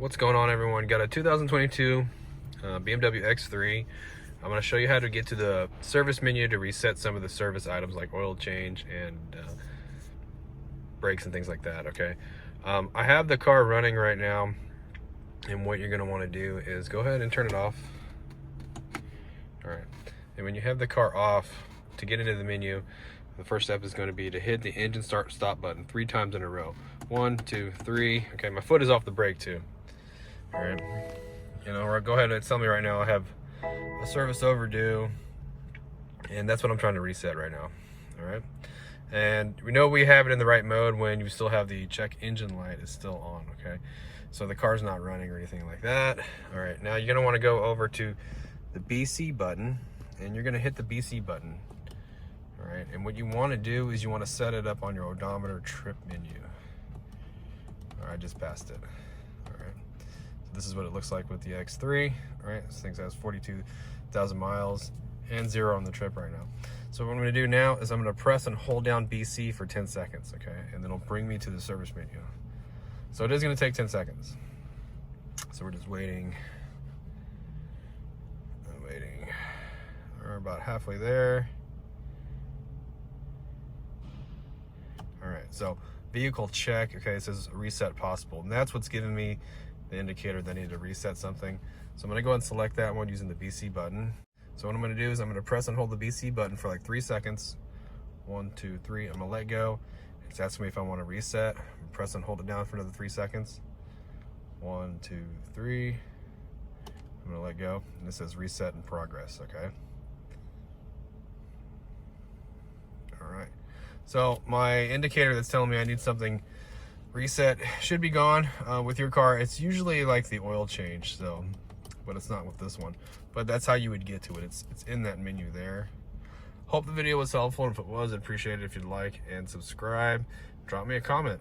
What's going on, everyone? Got a 2022 BMW X3. I'm going to show you how to get to the service menu to reset some of the service items like oil change and brakes and things like that. Okay, I have the car running right now, and what you're going to want to do is go ahead and turn it off. All right, and when you have the car off, to get into the menu, the first step is going to be to hit the engine start stop button 3 times in a row. 1, 2, 3. Okay, my foot is off the brake too. All right, go ahead and tell me right now I have a service overdue, and that's what I'm trying to reset right now. All right, and we know we have it in the right mode when you still have the check engine light is still on. Okay, so the car's not running or anything like that. All right, now you're gonna want to go over to the BC button, and you're gonna hit the BC button. All right, and what you want to do is you want to set it up on your odometer trip menu. All right, I just passed it. All right, so this is what it looks like with the X3. All right, this thing has 42,000 miles and 0 on the trip right now. So what I'm going to do now is I'm going to press and hold down BC for 10 seconds, okay? And then it'll bring me to the service menu. So it is going to take 10 seconds. So we're just waiting. We're about halfway there. All right, so vehicle check, okay, it says reset possible, and that's what's giving me the indicator that I need to reset something. So I'm gonna go ahead and select that one using the BC button. So what I'm gonna do is I'm gonna press and hold the BC button for like 3 seconds. 1, 2, 3, I'm gonna let go. It's asking me if I wanna reset. Press and hold it down for another 3 seconds. 1, 2, 3. I'm gonna let go, and it says reset in progress, okay? All right. So my indicator that's telling me I need something reset should be gone. With your car, it's usually like the oil change, so, but it's not with this one. But that's how you would get to it. It's in that menu there. Hope the video was helpful, and if it was, I'd appreciate it if you'd like and subscribe. Drop me a comment.